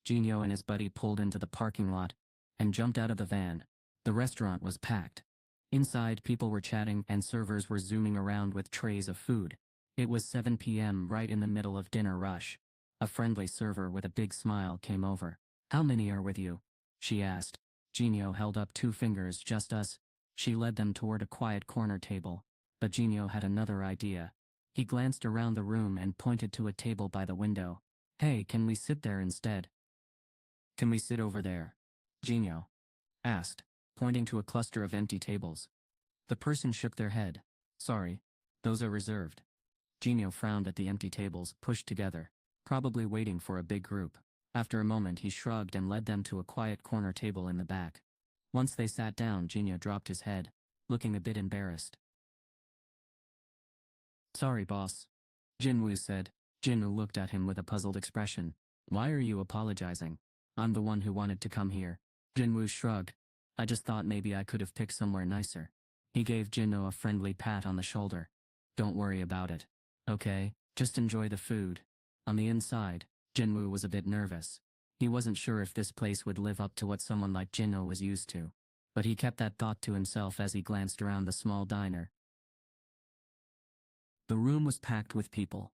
Jin-Woo and his buddy pulled into the parking lot and jumped out of the van. The restaurant was packed. Inside, people were chatting and servers were zooming around with trays of food. It was 7 p.m. right in the middle of dinner rush. A friendly server with a big smile came over. "How many are with you?" she asked. Jin-Woo held up 2 fingers. "Just us." She led them toward a quiet corner table. But Jin-Woo had another idea. He glanced around the room and pointed to a table by the window. "Hey, can we sit there instead?" "Can we sit over there?" Jin-Woo asked, pointing to a cluster of empty tables. The person shook their head. "Sorry, those are reserved." Jin-Woo frowned at the empty tables pushed together, probably waiting for a big group. After a moment he shrugged and led them to a quiet corner table in the back. Once they sat down, Jin-Woo dropped his head, looking a bit embarrassed. "Sorry, boss," Jin-Woo said. Jin-Woo looked at him with a puzzled expression. "Why are you apologizing? I'm the one who wanted to come here." Jin-Woo shrugged. "I just thought maybe I could have picked somewhere nicer." He gave Jin-Woo a friendly pat on the shoulder. "Don't worry about it. Okay, just enjoy the food." On the inside, Jin-Woo was a bit nervous. He wasn't sure if this place would live up to what someone like Jin-Woo was used to. But he kept that thought to himself as he glanced around the small diner. The room was packed with people.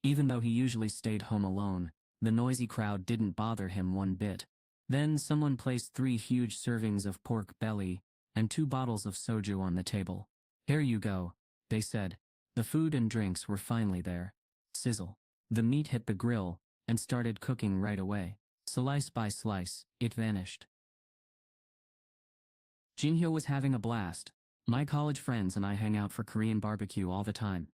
Even though he usually stayed home alone, the noisy crowd didn't bother him one bit. Then someone placed 3 huge servings of pork belly and 2 bottles of soju on the table. "Here you go," they said. The food and drinks were finally there. Sizzle. The meat hit the grill and started cooking right away. Slice by slice, it vanished. Jin-Woo was having a blast. "My college friends and I hang out for Korean barbecue all the time."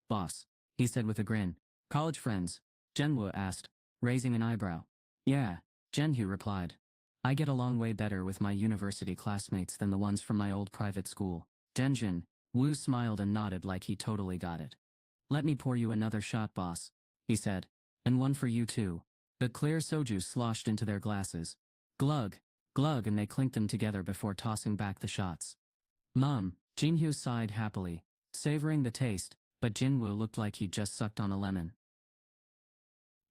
"Boss," he said with a grin. "College friends?" Jin-Woo asked, raising an eyebrow. "Yeah," Jin-Woo replied. "I get along way better with my university classmates than the ones from my old private school." Jin-Woo smiled and nodded like he totally got it. "Let me pour you another shot, boss," he said. "And one for you too." The clear soju sloshed into their glasses. Glug, glug, and they clinked them together before tossing back the shots. "Mom," Jin-Woo sighed happily, savoring the taste, but Jin-Woo looked like he'd just sucked on a lemon.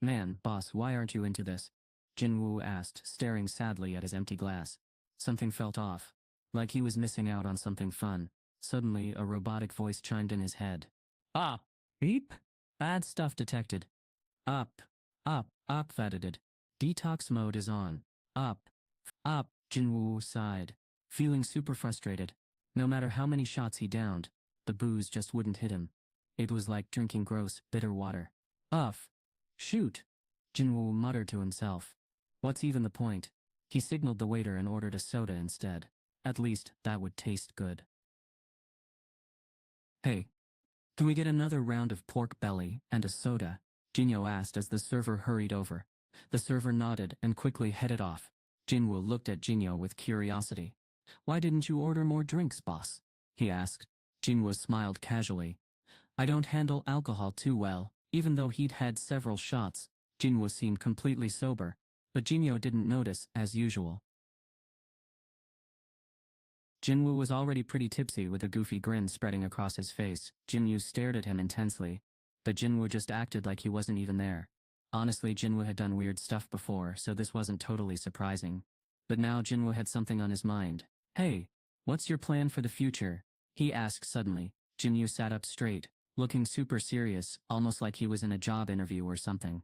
"Man, boss, why aren't you into this?" Jin-Woo asked, staring sadly at his empty glass. Something felt off, like he was missing out on something fun. Suddenly, a robotic voice chimed in his head. "Ah, beep. Bad stuff detected. Up, up, edited. Detox mode is on. Up, Jin-Woo sighed, feeling super frustrated. No matter how many shots he downed, the booze just wouldn't hit him. It was like drinking gross, bitter water. "Uff. Shoot," Jin-Woo muttered to himself. "What's even the point?" He signaled the waiter and ordered a soda instead. At least, that would taste good. "Hey, can we get another round of pork belly and a soda?" Jin-Woo asked as the server hurried over. The server nodded and quickly headed off. Jin-Woo looked at Jin-Woo with curiosity. "Why didn't you order more drinks, boss?" he asked. Jin-Woo smiled casually. "I don't handle alcohol too well." Even though he'd had several shots, Jin-Woo seemed completely sober, but Jin-Woo didn't notice as usual. Jin-Woo was already pretty tipsy with a goofy grin spreading across his face. Jin-Woo stared at him intensely, but Jin-Woo just acted like he wasn't even there. Honestly, Jin-Woo had done weird stuff before, so this wasn't totally surprising. But now Jin-Woo had something on his mind. "Hey, what's your plan for the future?" he asked suddenly. Jin-Woo sat up straight, looking super serious, almost like he was in a job interview or something.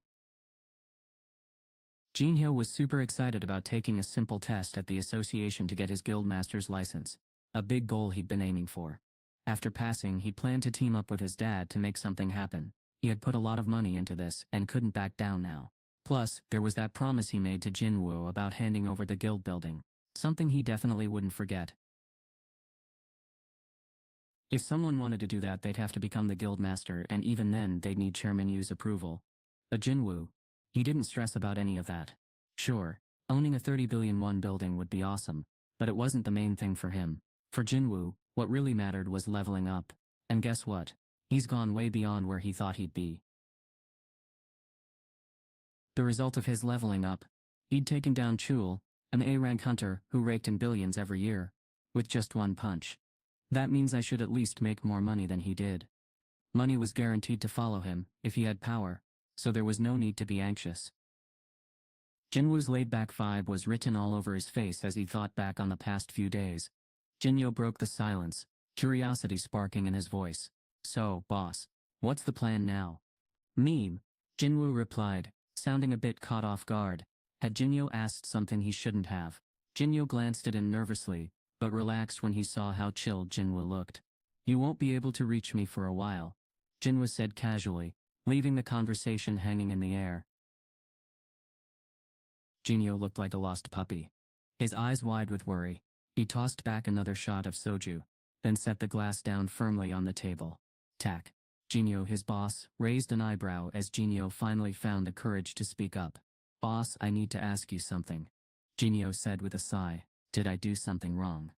Jin-Woo was super excited about taking a simple test at the association to get his guildmaster's license, a big goal he'd been aiming for. After passing, he planned to team up with his dad to make something happen. He had put a lot of money into this and couldn't back down now. Plus, there was that promise he made to Jin-Woo about handing over the guild building, something he definitely wouldn't forget. If someone wanted to do that, they'd have to become the guildmaster, and even then they'd need Chairman Yu's approval. But Jin-Woo, he didn't stress about any of that. Sure, owning a 30 billion won building would be awesome, but it wasn't the main thing for him. For Jin-Woo, what really mattered was leveling up. And guess what? He's gone way beyond where he thought he'd be. The result of his leveling up, he'd taken down Chul, an A-rank hunter who raked in billions every year, with just one punch. That means I should at least make more money than he did. Money was guaranteed to follow him if he had power, so there was no need to be anxious. Jin-Woo's laid-back vibe was written all over his face as he thought back on the past few days. Jin-Yo broke the silence, curiosity sparking in his voice. So, boss, what's the plan now? Meme. Jin-Woo replied, sounding a bit caught off guard. Had Jin-Yo asked something he shouldn't have? Jin-Yo glanced at him nervously, but relaxed when he saw how chill Jin-Woo looked. You won't be able to reach me for a while, Jin-Woo said casually, leaving the conversation hanging in the air. Jin-Yo looked like a lost puppy. His eyes wide with worry, he tossed back another shot of soju, then set the glass down firmly on the table. Tack. Jin-Yo, his boss, raised an eyebrow as Jin-Yo finally found the courage to speak up. Boss, I need to ask you something, Jin-Yo said with a sigh. Did I do something wrong?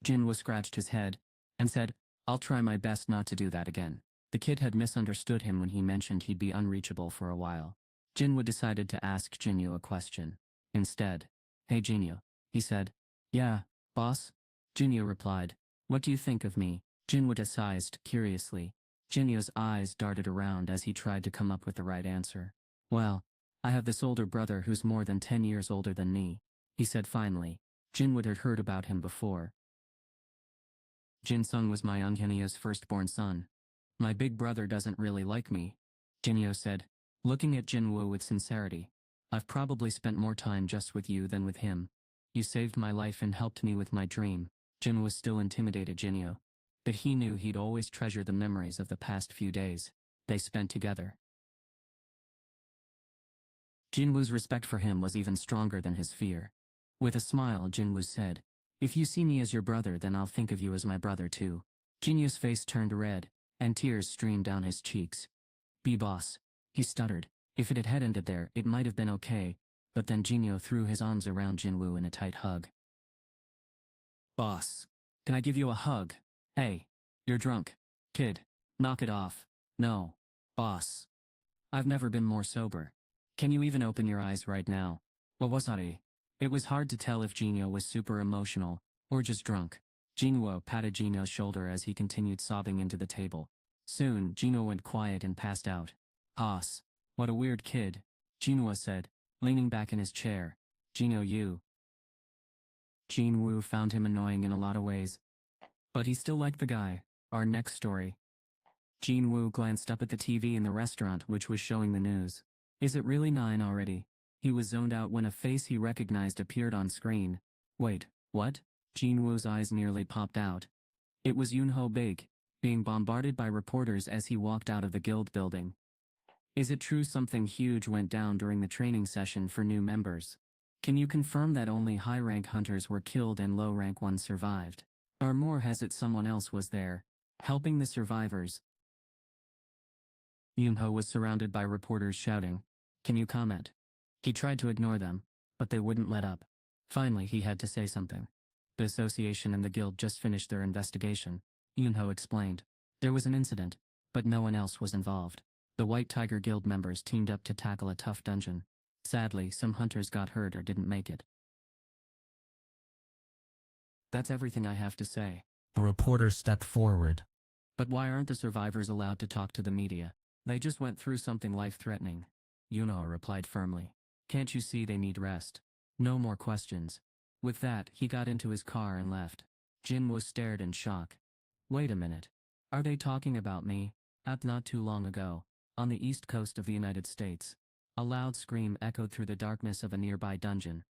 Jin-Woo scratched his head and said, I'll try my best not to do that again. The kid had misunderstood him when he mentioned he'd be unreachable for a while. Jin-Woo decided to ask Jin-Yo a question. Instead, hey Jin-Yo, he said. Yeah, boss? Jin-Yo replied. What do you think of me? Jin-Woo sized curiously. Jin-Yo's eyes darted around as he tried to come up with the right answer. Well, I have this older brother who's more than 10 years older than me, he said finally. Jin-Woo had heard about him before. Jin-sung was my Eunhyeon's firstborn son. My big brother doesn't really like me, Jin-Yo said, looking at Jin-Woo with sincerity. I've probably spent more time just with you than with him. You saved my life and helped me with my dream. Jin-Woo still intimidated Jin-Yo, but he knew he'd always treasure the memories of the past few days they spent together. Jin-Woo's respect for him was even stronger than his fear. With a smile, Jin-Woo said, If you see me as your brother, then I'll think of you as my brother too. Jin-Yo's face turned red, and tears streamed down his cheeks. B-boss, he stuttered. If it had ended there, it might have been okay, but then Jin-Yo threw his arms around Jin-Woo in a tight hug. Boss, can I give you a hug? Hey, you're drunk. Kid, knock it off. No, boss. I've never been more sober. Can you even open your eyes right now? What was that? It was hard to tell if Jin-Yo was super emotional, or just drunk. Jin-Woo patted Jin-Yo's shoulder as he continued sobbing into the table. Soon, Jin-Woo went quiet and passed out. Boss, what a weird kid, Jin-Woo said, leaning back in his chair. Jin-Yo, you. Jin-Woo found him annoying in a lot of ways, but he still liked the guy. Our next story. Jin-Woo glanced up at the TV in the restaurant which was showing the news. Is it really 9 already? He was zoned out when a face he recognized appeared on screen. Wait, what? Jin-Woo's eyes nearly popped out. It was Yoon-ho Big, being bombarded by reporters as he walked out of the guild building. Is it true something huge went down during the training session for new members? Can you confirm that only high-rank hunters were killed and low-rank ones survived? Or more has it someone else was there, helping the survivors? Yoon-ho was surrounded by reporters shouting, Can you comment? He tried to ignore them, but they wouldn't let up. Finally, he had to say something. The association and the guild just finished their investigation, Yoon-ho explained. There was an incident, but no one else was involved. The White Tiger Guild members teamed up to tackle a tough dungeon. Sadly, some hunters got hurt or didn't make it. That's everything I have to say. The reporter stepped forward. But why aren't the survivors allowed to talk to the media? They just went through something life-threatening. Yoon-ho replied firmly. Can't you see they need rest? No more questions. With that, he got into his car and left. Jin-Woo stared in shock. Wait a minute. Are they talking about me? Not too long ago, on the east coast of the United States, a loud scream echoed through the darkness of a nearby dungeon.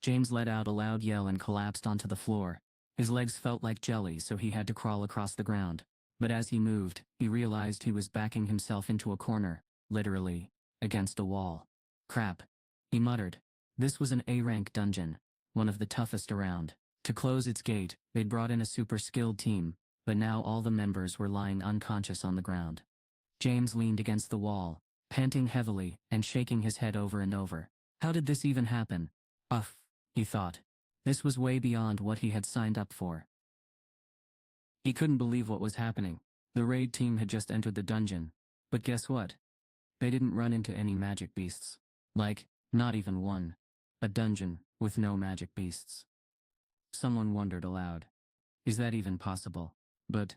James let out a loud yell and collapsed onto the floor. His legs felt like jelly, so he had to crawl across the ground. But as he moved, he realized he was backing himself into a corner, literally, against a wall. Crap, he muttered. This was an A-rank dungeon, one of the toughest around. To close its gate, they'd brought in a super skilled team, but now all the members were lying unconscious on the ground. James leaned against the wall, panting heavily and shaking his head over and over. How did this even happen? Uff, he thought. This was way beyond what he had signed up for. He couldn't believe what was happening. The raid team had just entered the dungeon. But guess what? They didn't run into any magic beasts. Like, not even one. A dungeon with no magic beasts. Someone wondered aloud. Is that even possible? But,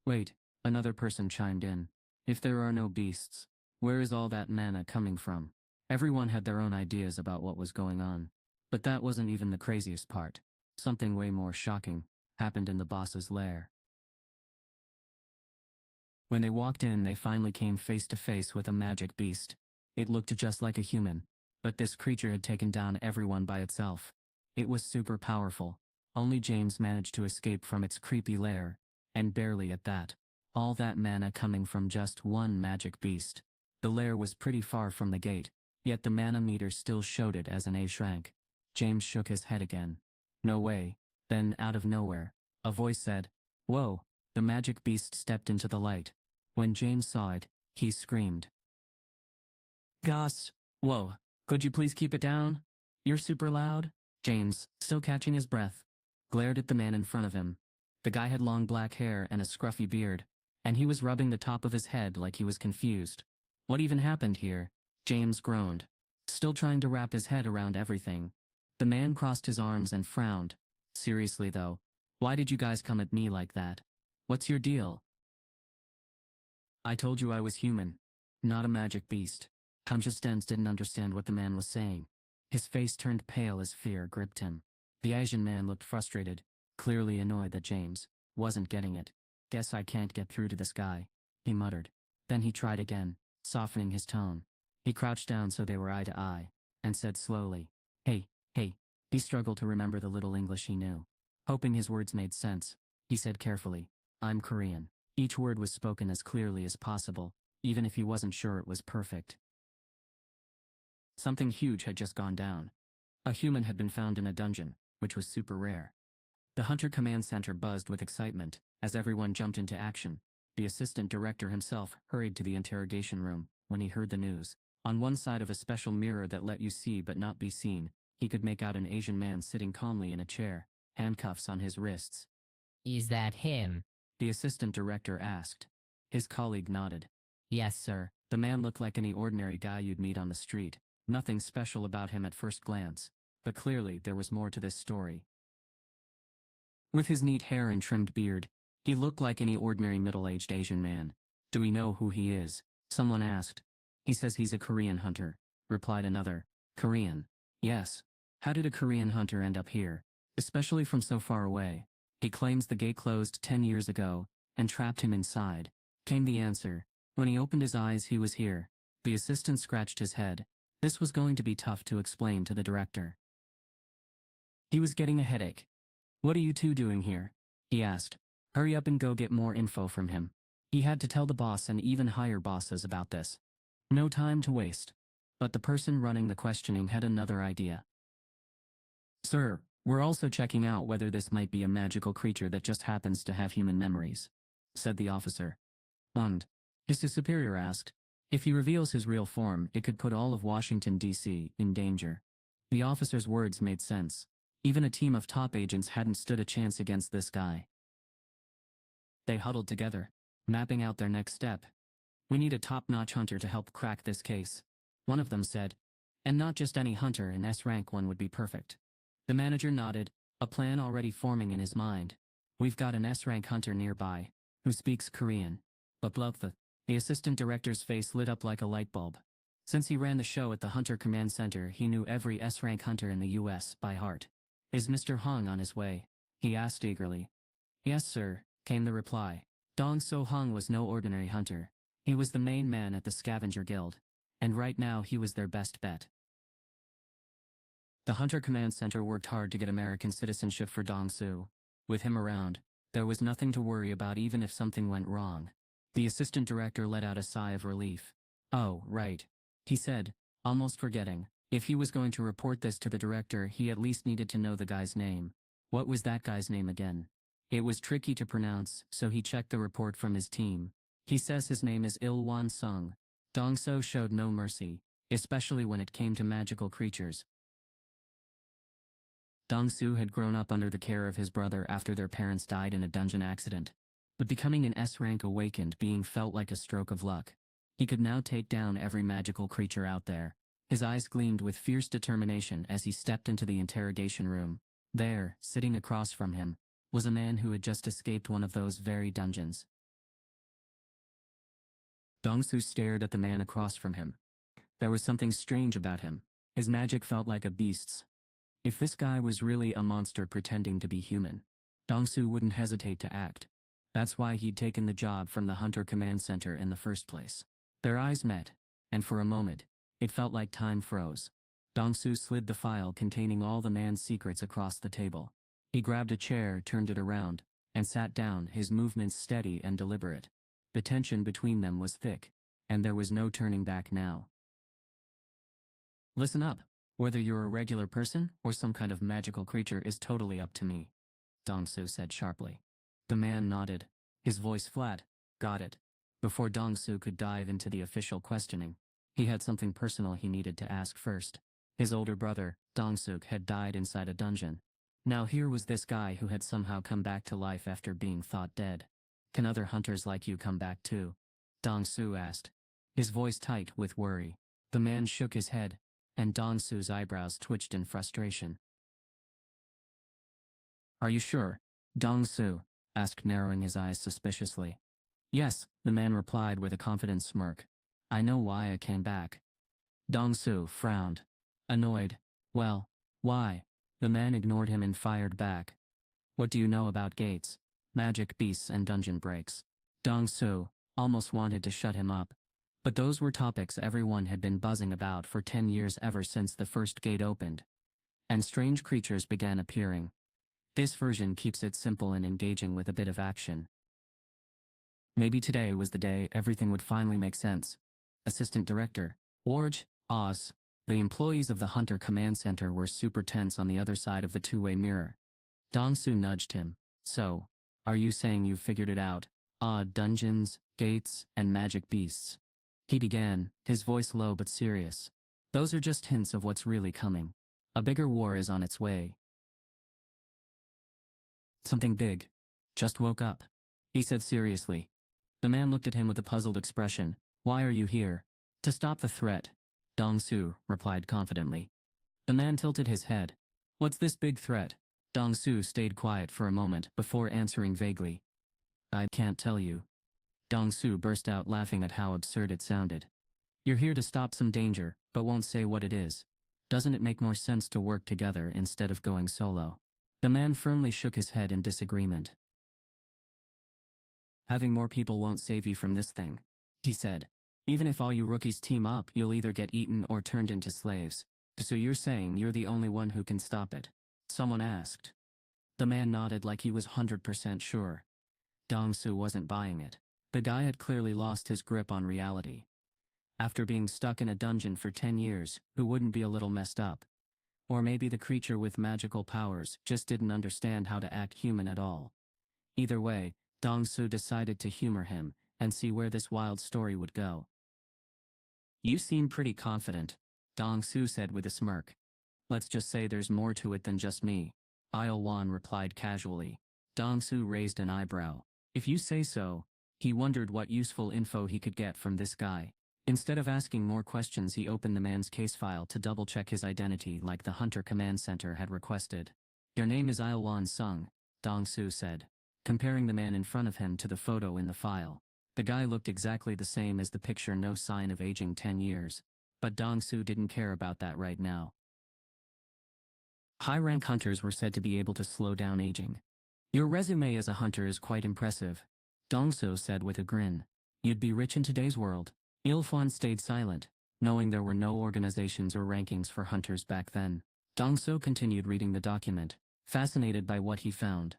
wait, another person chimed in. If there are no beasts, where is all that mana coming from? Everyone had their own ideas about what was going on. But that wasn't even the craziest part. Something way more shocking happened in the boss's lair. When they walked in, they finally came face to face with a magic beast. It looked just like a human, but this creature had taken down everyone by itself. It was super powerful. Only James managed to escape from its creepy lair, and barely at that. All that mana coming from just one magic beast. The lair was pretty far from the gate, yet the mana meter still showed it as an A rank. James shook his head again. No way. Then, out of nowhere, a voice said, "Whoa!" The magic beast stepped into the light. When James saw it, he screamed. "Goss! Whoa! Could you please keep it down? You're super loud." James, still catching his breath, glared at the man in front of him. The guy had long black hair and a scruffy beard, and he was rubbing the top of his head like he was confused. What even happened here? James groaned, still trying to wrap his head around everything. The man crossed his arms and frowned. "Seriously though, why did you guys come at me like that? What's your deal?" "I told you I was human, not a magic beast." Stens didn't understand what the man was saying. His face turned pale as fear gripped him. The Asian man looked frustrated, clearly annoyed that James wasn't getting it. "Guess I can't get through to this guy," he muttered. Then he tried again, softening his tone. He crouched down so they were eye to eye, and said slowly, Hey. He struggled to remember the little English he knew. Hoping his words made sense, he said carefully, "I'm Korean." Each word was spoken as clearly as possible, even if he wasn't sure it was perfect. Something huge had just gone down. A human had been found in a dungeon, which was super rare. The Hunter Command Center buzzed with excitement as everyone jumped into action. The assistant director himself hurried to the interrogation room when he heard the news. On one side of a special mirror that let you see but not be seen, he could make out an Asian man sitting calmly in a chair, handcuffs on his wrists. "Is that him?" The assistant director asked. His colleague nodded. "Yes, sir." The man looked like any ordinary guy you'd meet on the street. Nothing special about him at first glance, but clearly there was more to this story. With his neat hair and trimmed beard, he looked like any ordinary middle-aged Asian man. "Do we know who he is?" someone asked. "He says he's a Korean hunter," replied another. "Korean? Yes. How did a Korean hunter end up here, especially from so far away? He claims the gate closed 10 years ago and trapped him inside," came the answer. When he opened his eyes, he was here. The assistant scratched his head. This was going to be tough to explain to the director. He was getting a headache. "What are you two doing here?" he asked. "Hurry up and go get more info from him." He had to tell the boss and even higher bosses about this. No time to waste. But the person running the questioning had another idea. "Sir, we're also checking out whether this might be a magical creature that just happens to have human memories," said the officer. "And?" his superior asked. "If he reveals his real form, it could put all of Washington, D.C. in danger." The officer's words made sense. Even a team of top agents hadn't stood a chance against this guy. They huddled together, mapping out their next step. "We need a top-notch hunter to help crack this case," one of them said. "And not just any hunter, an S-rank one would be perfect." The manager nodded, a plan already forming in his mind. "We've got an S-rank hunter nearby, who speaks Korean." But the assistant director's face lit up like a light bulb. Since he ran the show at the Hunter Command Center, he knew every S-rank hunter in the U.S. by heart. "Is Mr. Hong on his way?" he asked eagerly. "Yes, sir," came the reply. Dong So Hong was no ordinary hunter. He was the main man at the Scavenger Guild, and right now he was their best bet. The Hunter Command Center worked hard to get American citizenship for Dong Su. With him around, there was nothing to worry about even if something went wrong. The assistant director let out a sigh of relief. "Oh, right," he said, almost forgetting. If he was going to report this to the director, he at least needed to know the guy's name. What was that guy's name again? It was tricky to pronounce, so he checked the report from his team. "He says his name is Il Wan Sung." Dong So showed no mercy, especially when it came to magical creatures. Dong Su had grown up under the care of his brother after their parents died in a dungeon accident. But becoming an S-rank awakened being felt like a stroke of luck. He could now take down every magical creature out there. His eyes gleamed with fierce determination as he stepped into the interrogation room. There, sitting across from him, was a man who had just escaped one of those very dungeons. Dong Su stared at the man across from him. There was something strange about him. His magic felt like a beast's. If this guy was really a monster pretending to be human, Dong-soo wouldn't hesitate to act. That's why he'd taken the job from the Hunter Command Center in the first place. Their eyes met, and for a moment, it felt like time froze. Dong-soo slid the file containing all the man's secrets across the table. He grabbed a chair, turned it around, and sat down, his movements steady and deliberate. The tension between them was thick, and there was no turning back now. Listen up. Whether you're a regular person or some kind of magical creature is totally up to me, Dong-soo said sharply. The man nodded, his voice flat. Got it. Before Dong-soo could dive into the official questioning, he had something personal he needed to ask first. His older brother, Dong-suk, had died inside a dungeon. Now here was this guy who had somehow come back to life after being thought dead. Can other hunters like you come back too? Dong-soo asked, his voice tight with worry. The man shook his head, and Dong-soo's eyebrows twitched in frustration. Are you sure? Dong-soo asked, narrowing his eyes suspiciously. Yes, the man replied with a confident smirk. I know why I came back. Dong-soo frowned, annoyed. Well, why? The man ignored him and fired back. What do you know about gates, magic beasts and dungeon breaks? Dong-soo almost wanted to shut him up. But those were topics everyone had been buzzing about for 10 years, ever since the first gate opened. And strange creatures began appearing. This version keeps it simple and engaging with a bit of action. Maybe today was the day everything would finally make sense. Assistant Director, Orj, Oz. The employees of the Hunter Command Center were super tense on the other side of the two-way mirror. Dong-soo nudged him. So, are you saying you've figured it out? Dungeons, gates, and magic beasts. He began, his voice low but serious. Those are just hints of what's really coming. A bigger war is on its way. Something big. Just woke up, he said seriously. The man looked at him with a puzzled expression. Why are you here? To stop the threat, Dong-soo replied confidently. The man tilted his head. What's this big threat? Dong-soo stayed quiet for a moment before answering vaguely. I can't tell you. Dong-soo burst out laughing at how absurd it sounded. You're here to stop some danger, but won't say what it is. Doesn't it make more sense to work together instead of going solo? The man firmly shook his head in disagreement. Having more people won't save you from this thing, he said. Even if all you rookies team up, you'll either get eaten or turned into slaves. So you're saying you're the only one who can stop it? Someone asked. The man nodded like he was 100% sure. Dong-soo wasn't buying it. The guy had clearly lost his grip on reality. After being stuck in a dungeon for 10 years, who wouldn't be a little messed up? Or maybe the creature with magical powers just didn't understand how to act human at all. Either way, Dong-soo decided to humor him and see where this wild story would go. You seem pretty confident, Dong-soo said with a smirk. Let's just say there's more to it than just me, Il-won replied casually. Dong-soo raised an eyebrow. If you say so. He wondered what useful info he could get from this guy. Instead of asking more questions, he opened the man's case file to double-check his identity like the Hunter Command Center had requested. Your name is Il-won Sung, Dong-soo said, comparing the man in front of him to the photo in the file. The guy looked exactly the same as the picture, no sign of aging 10 years. But Dong-soo didn't care about that right now. High-rank hunters were said to be able to slow down aging. Your resume as a hunter is quite impressive, Dong-soo said with a grin. You'd be rich in today's world. Il-won stayed silent, knowing there were no organizations or rankings for hunters back then. Dong-soo continued reading the document, fascinated by what he found.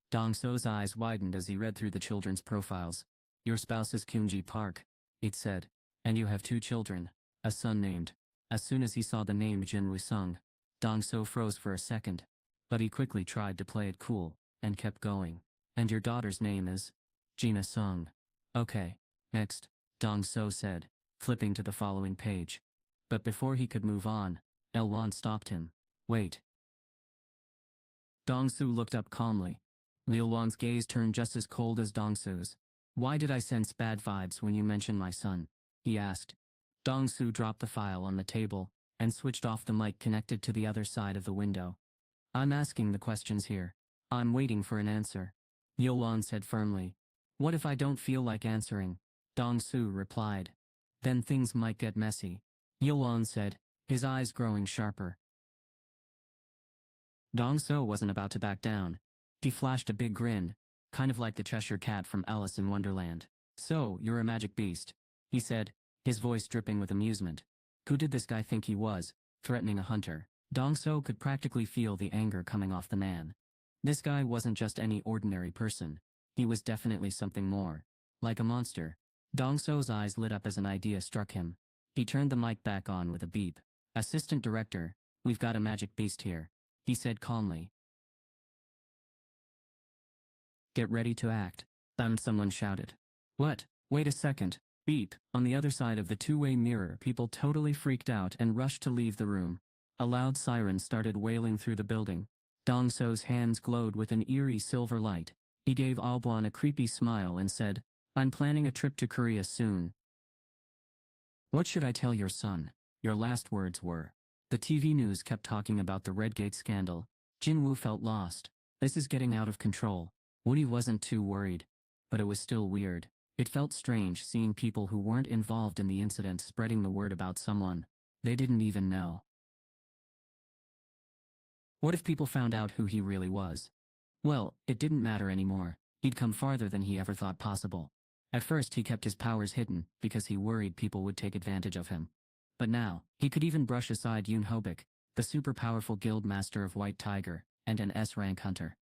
Dong-soo's eyes widened as he read through the children's profiles. Your spouse is Kyunji Park, it said, and you have 2 children, a son named. As soon as he saw the name Jin-Woo Sung, Dong-soo froze for a second, but he quickly tried to play it cool, and kept going. And your daughter's name is? Gina Sung. Okay, next, Dong-soo said, flipping to the following page. But before he could move on, Il-won stopped him. Wait. Dong-soo looked up calmly. Il-won's gaze turned just as cold as Dong-soo's. Why did I sense bad vibes when you mentioned my son? He asked. Dong-soo dropped the file on the table and switched off the mic connected to the other side of the window. I'm asking the questions here. I'm waiting for an answer, Il-won said firmly. What if I don't feel like answering? Dong-soo replied. Then things might get messy. Yulon said, his eyes growing sharper. Dong So wasn't about to back down. He flashed a big grin, kind of like the Cheshire Cat from Alice in Wonderland. So, you're a magic beast, he said, his voice dripping with amusement. Who did this guy think he was, threatening a hunter? Dong So could practically feel the anger coming off the man. This guy wasn't just any ordinary person. He was definitely something more. Like a monster. Dong So's eyes lit up as an idea struck him. He turned the mic back on with a beep. Assistant Director, we've got a magic beast here, he said calmly. Get ready to act. Someone shouted. What? Wait a second. Beep. On the other side of the two-way mirror, people totally freaked out and rushed to leave the room. A loud siren started wailing through the building. Dong So's hands glowed with an eerie silver light. He gave Albuan a creepy smile and said, I'm planning a trip to Korea soon. What should I tell your son? Your last words were. The TV news kept talking about the Redgate scandal. Jin-Woo felt lost. This is getting out of control. Woody wasn't too worried. But it was still weird. It felt strange seeing people who weren't involved in the incident spreading the word about someone they didn't even know. What if people found out who he really was? Well, it didn't matter anymore. He'd come farther than he ever thought possible. At first he kept his powers hidden because he worried people would take advantage of him. But now, he could even brush aside Yoon Hobik, the super powerful guild master of White Tiger, and an S-rank hunter.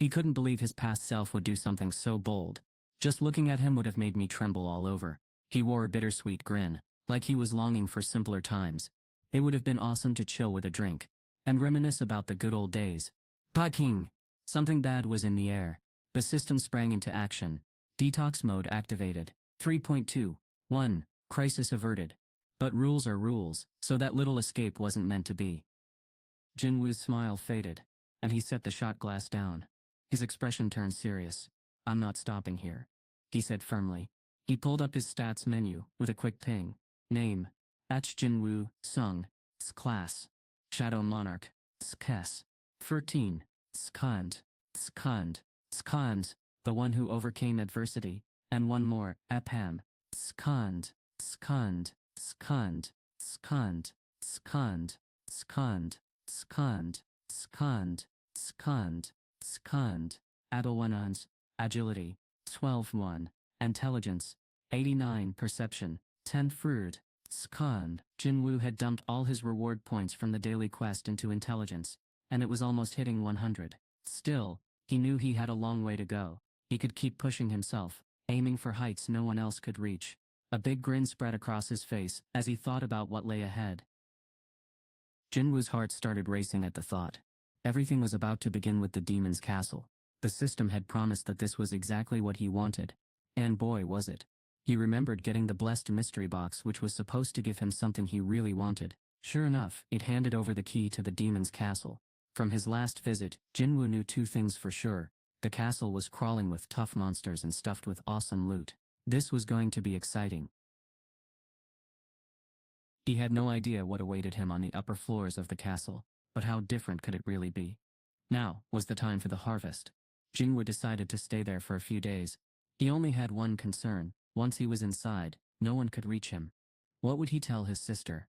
He couldn't believe his past self would do something so bold. Just looking at him would have made me tremble all over. He wore a bittersweet grin, like he was longing for simpler times. It would have been awesome to chill with a drink and reminisce about the good old days. King! Something bad was in the air. The system sprang into action. Detox mode activated. 3.2. 1. Crisis averted. But rules are rules, so that little escape wasn't meant to be. Jin-Woo's smile faded, and he set the shot glass down. His expression turned serious. I'm not stopping here, he said firmly. He pulled up his stats menu with a quick ping. Name: Jin-Woo, Sung, Class, Shadow Monarch, Skes, 13, Skund, the one who overcame adversity, and one more, Apham, Skund, Skund, Skund, Skund, Skund, Skund, Skund, Skund, Skund, Skund, Adelwanans, Agility, 12-1, Intelligence, 89, Perception, 10 Fruit, Skund. Jin-Woo had dumped all his reward points from the daily quest into Intelligence, and it was almost hitting 100. Still, he knew he had a long way to go. He could keep pushing himself, aiming for heights no one else could reach. A big grin spread across his face as he thought about what lay ahead. Jin-Woo's heart started racing at the thought. Everything was about to begin with the demon's castle. The system had promised that this was exactly what he wanted. And boy was it. He remembered getting the blessed mystery box which was supposed to give him something he really wanted. Sure enough, it handed over the key to the demon's castle. From his last visit, Jin-Woo knew two things for sure. The castle was crawling with tough monsters and stuffed with awesome loot. This was going to be exciting. He had no idea what awaited him on the upper floors of the castle, but how different could it really be? Now was the time for the harvest. Jin-Woo decided to stay there for a few days. He only had one concern. Once he was inside, no one could reach him. What would he tell his sister?